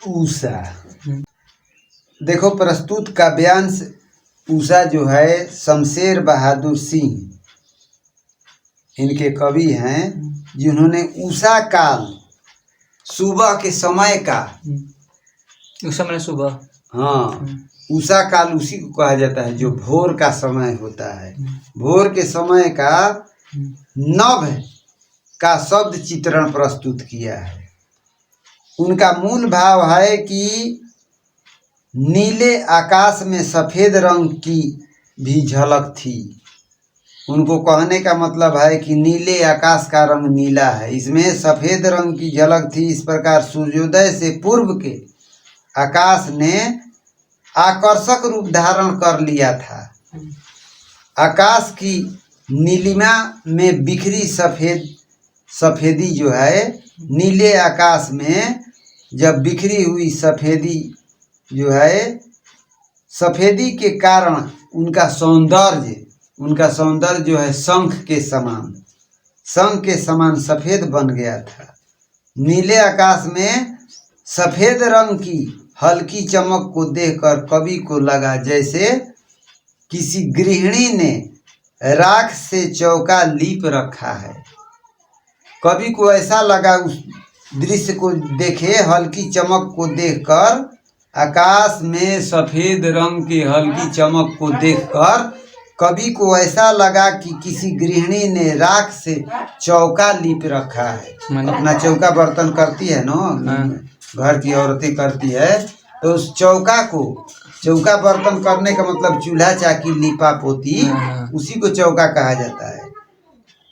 उषा। देखो प्रस्तुत काव्यांश उषा जो है शमशेर बहादुर सिंह इनके कवि हैं, जिन्होंने उषा काल सुबह के समय का, उषा मैंने सुबह, हाँ उषा काल उसी को कहा जाता है जो भोर का समय होता है। भोर के समय का नभ का शब्द चित्रण प्रस्तुत किया है। उनका मूल भाव है कि नीले आकाश में सफ़ेद रंग की भी झलक थी। उनको कहने का मतलब है कि नीले आकाश का रंग नीला है, इसमें सफ़ेद रंग की झलक थी। इस प्रकार सूर्योदय से पूर्व के आकाश ने आकर्षक रूप धारण कर लिया था। आकाश की नीलिमा में बिखरी सफ़ेदी जो है, नीले आकाश में जब बिखरी हुई सफ़ेदी जो है, सफ़ेदी के कारण उनका सौंदर्य जो है शंख के समान सफ़ेद बन गया था। नीले आकाश में सफ़ेद रंग की हल्की चमक को देखकर कवि को लगा जैसे किसी गृहिणी ने राख से चौका लीप रखा है। कवि को ऐसा लगा, उस दृश्य को देखे, हल्की चमक को देखकर, आकाश में सफ़ेद रंग की हल्की चमक को देखकर कवि को ऐसा लगा कि किसी गृहिणी ने राख से चौका लीप रखा है। अपना चौका बर्तन करती है ना, घर की औरतें करती है, तो उस चौका बर्तन करने का मतलब चूल्हा चाकी लीपा पोती, उसी को चौका कहा जाता है।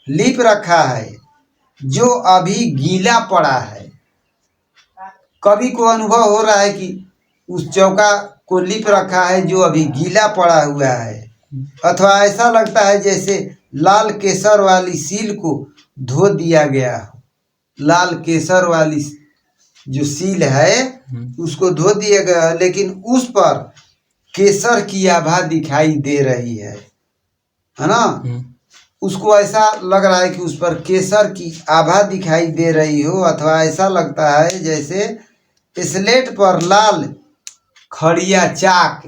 लीप रखा है जो अभी गीला पड़ा है। कवि को अनुभव हो रहा है कि उस चौका को लीप रखा है जो अभी गीला पड़ा हुआ है, अथवा ऐसा लगता है जैसे लाल केसर वाली सील को धो दिया गया हो। लाल केसर वाली जो सील है उसको धो दिया गया है, लेकिन उस पर केसर की आभा दिखाई दे रही है ना। उसको ऐसा लग रहा है कि उस पर केसर की आभा दिखाई दे रही हो, अथवा ऐसा लगता है जैसे स्लेट पर लाल खड़िया चाक,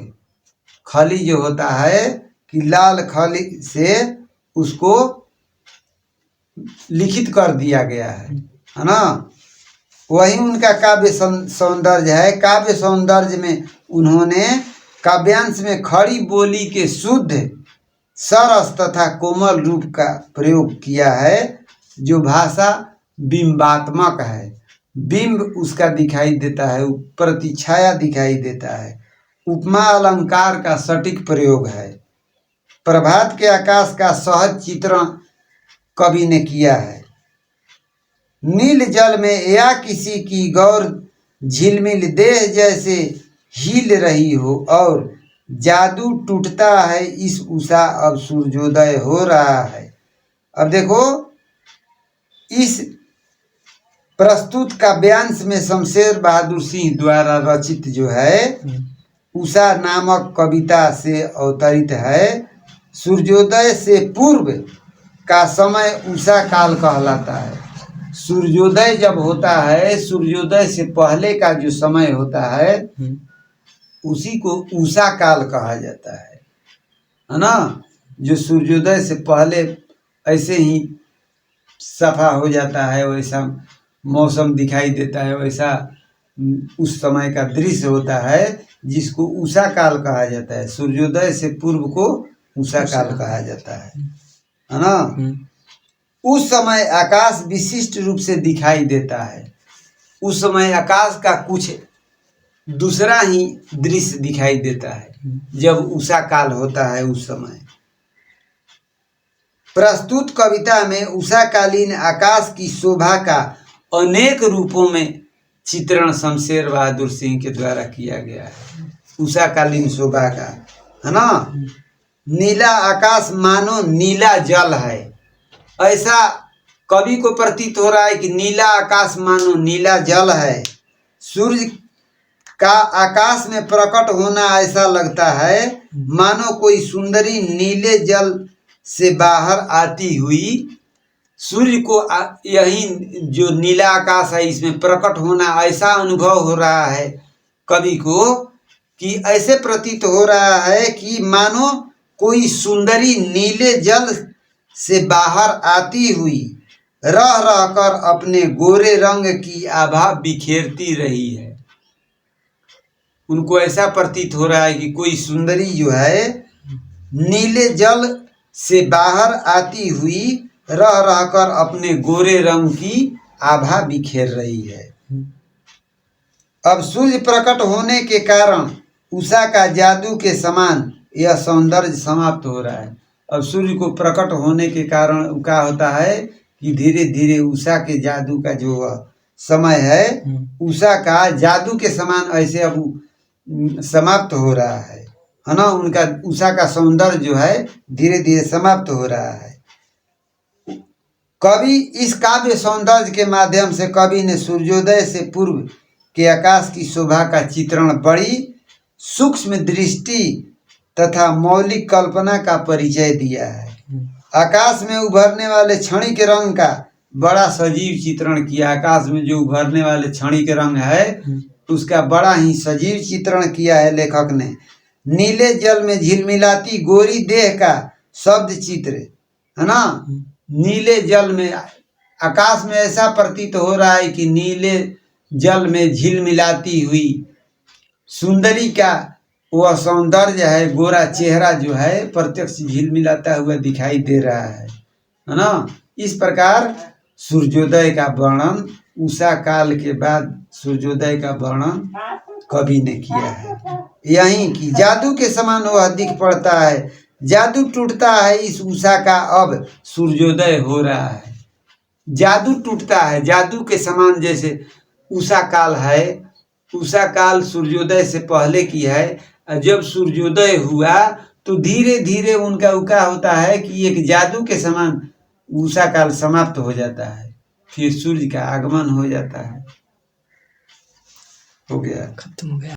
खली जो होता है कि लाल खली से उसको लिखित कर दिया गया है ना। वही उनका काव्य सौंदर्य है। काव्य सौंदर्य में उन्होंने काव्यांश में खड़ी बोली के शुद्ध, सरस तथा कोमल रूप का प्रयोग किया है, जो भाषा बिंबात्मक है। बिंब उसका दिखाई देता है, प्रतिछाया दिखाई देता है। उपमा अलंकार का सटीक प्रयोग है। प्रभात के आकाश का सहज चित्रण कवि ने किया है। नील जल में या किसी की गौर झिलमिल देह जैसे हिल रही हो, और जादू टूटता है इस उषा, अब सूर्योदय हो रहा है। अब देखो, इस प्रस्तुत काव्यांश में शमशेर बहादुर सिंह द्वारा रचित जो है उषा नामक कविता से अवतरित है। सूर्योदय से पूर्व का समय उषा काल कहलाता है। सूर्योदय जब होता है, सूर्योदय से पहले का जो समय होता है उसी को उषा काल कहा जाता है ना। जो सूर्योदय से पहले ऐसे ही सफा हो जाता है, वैसा मौसम दिखाई देता है, वैसा उस समय का दृश्य होता है जिसको उषा काल कहा जाता है। सूर्योदय से पूर्व को उषा काल कहा जाता है ना। उस समय आकाश विशिष्ट रूप से दिखाई देता है। उस समय आकाश का कुछ दूसरा ही दृश्य दिखाई देता है जब उषा काल होता है। उस समय प्रस्तुत कविता में उषाकालीन आकाश की शोभा का अनेक रूपों में चित्रण शमशेर बहादुर सिंह के द्वारा किया गया है। उषाकालीन शोभा का, है ना। नीला आकाश मानो नीला जल है, ऐसा कवि को प्रतीत हो रहा है कि नीला आकाश मानो नीला जल है। सूर्य का आकाश में प्रकट होना ऐसा लगता है मानो कोई सुंदरी नीले जल से बाहर आती हुई सूर्य को यही जो नीला आकाश है इसमें प्रकट होना, ऐसा अनुभव हो रहा है कवि को कि ऐसे प्रतीत हो रहा है कि मानो कोई सुंदरी नीले जल से बाहर आती हुई रह रहकर अपने गोरे रंग की आभा बिखेरती रही है। उनको ऐसा प्रतीत हो रहा है कि कोई सुंदरी जो है नीले जल से बाहर आती हुई रह रहकर अपने गोरे रंग की आभा बिखेर रही है। अब सूर्य प्रकट होने के कारण उषा का जादू के समान यह सौंदर्य समाप्त हो रहा है। अब सूर्य को प्रकट होने के कारण क्या होता है कि धीरे धीरे उषा के जादू का जो समय है, उषा का जादू के समान ऐसे अब समाप्त हो रहा है ना। उनका उषा का सौंदर्य जो है धीरे धीरे समाप्त हो रहा है। कवि इस काव्य सौंदर्य के माध्यम से कवि ने सूर्योदय से पूर्व के आकाश की शोभा का चित्रण बड़ी सूक्ष्म दृष्टि तथा मौलिक कल्पना का परिचय दिया है। आकाश में उभरने वाले क्षणिक रंग का बड़ा सजीव चित्रण किया। आकाश में जो उभरने वाले क्षणिक रंग है उसका बड़ा ही सजीव चित्रण किया है लेखक ने। नीले जल में झिलमिलाती गोरी देह का शब्द चित्र है ना। नीले जल में आकाश में ऐसा प्रतीत हो रहा है कि नीले जल में झिलमिलाती हुई सुंदरी का वह सौंदर्य है, गोरा चेहरा जो है प्रत्यक्ष झिलमिलाता हुआ दिखाई दे रहा है ना। इस प्रकार सूर्योदय का वर्णन, उषा काल के बाद सूर्योदय का वर्णन कवि ने किया है। यही कि जादू के समान वह दिख पड़ता है, जादू टूटता है इस उषा का, अब सूर्योदय हो रहा है। जादू टूटता है, जादू के समान जैसे उषा काल है, उषा काल सूर्योदय से पहले की है। जब सूर्योदय हुआ तो धीरे धीरे उनका क्या होता है कि एक जादू के समान उषा काल समाप्त हो जाता है, फिर सूर्य का आगमन हो जाता है। हो गया, खत्म हो गया।